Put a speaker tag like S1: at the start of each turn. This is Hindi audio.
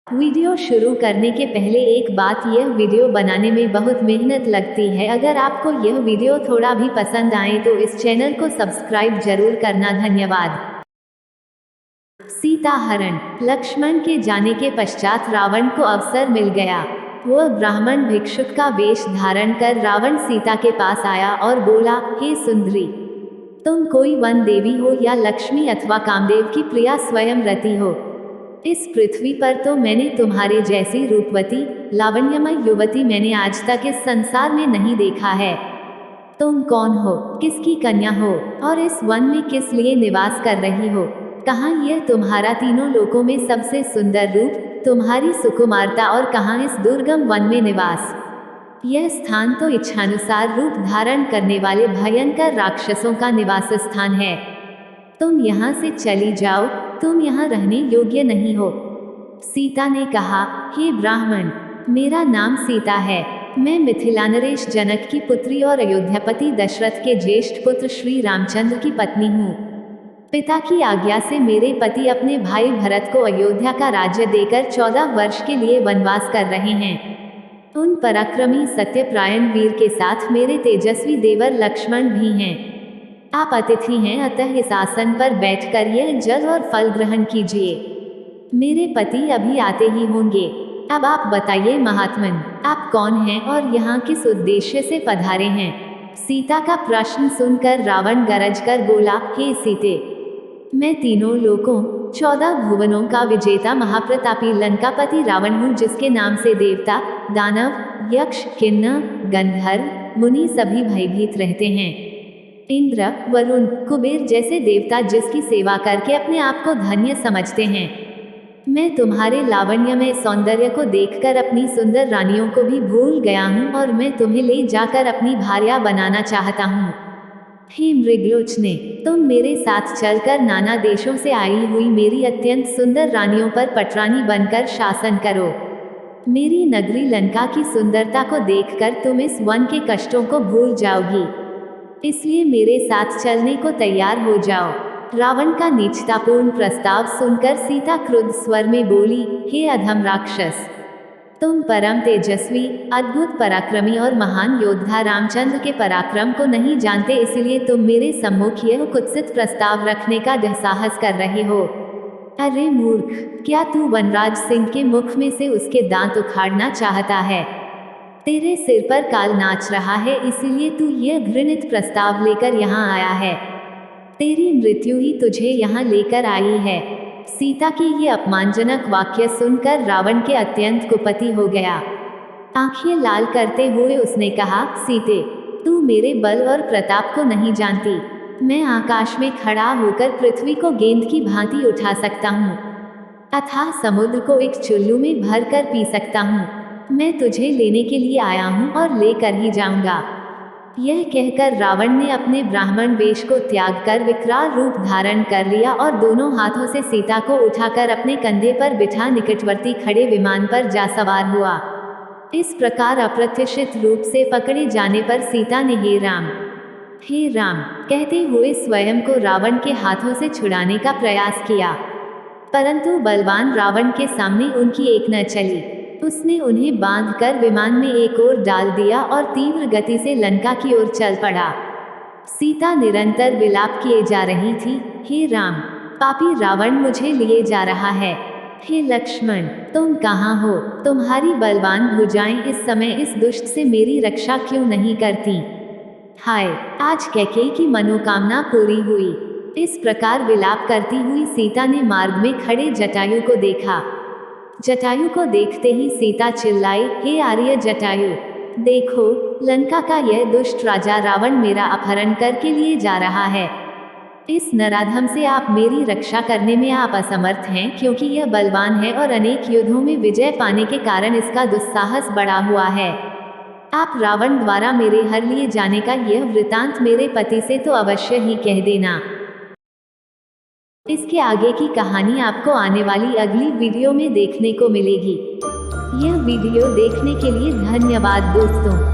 S1: वीडियो शुरू करने के पहले एक बात, यह वीडियो बनाने में बहुत मेहनत लगती है। अगर आपको यह वीडियो थोड़ा भी पसंद आए तो इस चैनल को सब्सक्राइब जरूर करना। धन्यवाद। सीता हरण। लक्ष्मण के जाने के पश्चात रावण को अवसर मिल गया। वह ब्राह्मण भिक्षुक का वेश धारण कर रावण सीता के पास आया और बोला, हे सुंदरी, तुम कोई वन देवी हो या लक्ष्मी अथवा कामदेव की प्रिया स्वयं रति हो। इस पृथ्वी पर तो मैंने तुम्हारे जैसी रूपवती लावण्यमय युवती मैंने आज तक इस संसार में नहीं देखा है। तुम कौन हो, किसकी कन्या हो और इस वन में किस लिए निवास कर रही हो? कहाँ यह तुम्हारा तीनों लोकों में सबसे सुंदर रूप, तुम्हारी सुकुमारता, और कहाँ इस दुर्गम वन में निवास? यह स्थान तो इच्छानुसार रूप धारण करने वाले भयंकर राक्षसों का निवास स्थान है। तुम यहाँ से चली जाओ, तुम यहाँ रहने योग्य नहीं हो। सीता ने कहा, हे ब्राह्मण, मेरा नाम सीता है। मैं मिथिलानरेश जनक की पुत्री और अयोध्यापति दशरथ के ज्येष्ठ पुत्र श्री रामचंद्र की पत्नी हूँ। पिता की आज्ञा से मेरे पति अपने भाई भरत को अयोध्या का राज्य देकर 14 वर्ष के लिए वनवास कर रहे हैं। उन पराक्रमी सत्यप्रायण वीर के साथ मेरे तेजस्वी देवर लक्ष्मण भी हैं। आप अतिथि हैं, अतः इस आसन पर बैठकर यह जल और फल ग्रहण कीजिए। मेरे पति अभी आते ही होंगे। अब आप बताइए महात्मन, आप कौन हैं और यहाँ किस उद्देश्य से पधारे हैं? सीता का प्रश्न सुनकर रावण गरज कर बोला, हे सीते, मैं तीनों लोकों 14 भुवनों का विजेता महाप्रतापी लंकापति रावण हूँ, जिसके नाम से देवता, दानव, यक्ष, किन्नर, गंधर्व, मुनि सभी भयभीत रहते हैं। इंद्र, वरुण, कुबेर जैसे देवता जिसकी सेवा करके अपने आप को धन्य समझते हैं। मैं तुम्हारे लावण्यमय सौंदर्य को देखकर अपनी सुंदर रानियों को भी भूल गया हूँ और मैं तुम्हें ले जाकर अपनी भार्या बनाना चाहता हूँ। हे मृगलोचने, तुम मेरे साथ चलकर नाना देशों से आई हुई मेरी अत्यंत सुंदर रानियों पर पटरानी बनकर शासन करो। मेरी नगरी लंका की सुंदरता को देखकर तुम इस वन के कष्टों को भूल जाओगी, इसलिए मेरे साथ चलने को तैयार हो जाओ। रावण का नीचतापूर्ण प्रस्ताव सुनकर सीता क्रुद्ध स्वर में बोली, हे अधम राक्षस, तुम परम तेजस्वी, अद्भुत पराक्रमी और महान योद्धा रामचंद्र के पराक्रम को नहीं जानते, इसलिए तुम मेरे सम्मुख यह कुत्सित प्रस्ताव रखने का दुस्साहस कर रहे हो। अरे मूर्ख, क्या तू वनराज सिंह के मुख में से उसके दांत उखाड़ना चाहता है? तेरे सिर पर काल नाच रहा है, इसीलिए तू यह घृणित प्रस्ताव लेकर यहाँ आया है। तेरी मृत्यु ही तुझे यहाँ लेकर आई है। सीता की ये अपमानजनक वाक्य सुनकर रावण के अत्यंत कुपति हो गया। आंखें लाल करते हुए उसने कहा, सीते, तू मेरे बल और प्रताप को नहीं जानती। मैं आकाश में खड़ा होकर पृथ्वी को गेंद की भांति उठा सकता हूँ, अथाह समुद्र को एक चुल्लू में भर कर पी सकता हूँ। मैं तुझे लेने के लिए आया हूँ और लेकर ही जाऊंगा। यह कहकर रावण ने अपने ब्राह्मण वेश को त्याग कर विकराल रूप धारण कर लिया और दोनों हाथों से सीता को उठाकर अपने कंधे पर बिठा निकटवर्ती खड़े विमान पर जा सवार हुआ। इस प्रकार अप्रत्याशित रूप से पकड़े जाने पर सीता ने हे राम कहते हुए स्वयं को रावण के हाथों से छुड़ाने का प्रयास किया, परंतु बलवान रावण के सामने उनकी एक न चली। उसने उन्हें बांधकर विमान में एक ओर डाल दिया और तीव्र गति से लंका की ओर चल पड़ा। सीता निरंतर विलाप किए जा रही थी, हे राम, पापी रावण मुझे लिए जा रहा है। हे लक्ष्मण, तुम कहाँ हो? तुम्हारी बलवान भुजाएं इस समय इस दुष्ट से मेरी रक्षा क्यों नहीं करती? हाय, आज कैकेयी की मनोकामना पूरी हुई। इस प्रकार विलाप करती हुई सीता ने मार्ग में खड़े जटायु को देखा। जटायु को देखते ही सीता चिल्लाई, हे आर्य जटायु, देखो, लंका का यह दुष्ट राजा रावण मेरा अपहरण करके लिए जा रहा है। इस नराधम से आप मेरी रक्षा करने में आप असमर्थ हैं, क्योंकि यह बलवान है और अनेक युद्धों में विजय पाने के कारण इसका दुस्साहस बढ़ा हुआ है। आप रावण द्वारा मेरे हर लिए जाने का यह वृतांत मेरे पति से तो अवश्य ही कह देना। इसके आगे की कहानी आपको आने वाली अगली वीडियो में देखने को मिलेगी। यह वीडियो देखने के लिए धन्यवाद दोस्तों।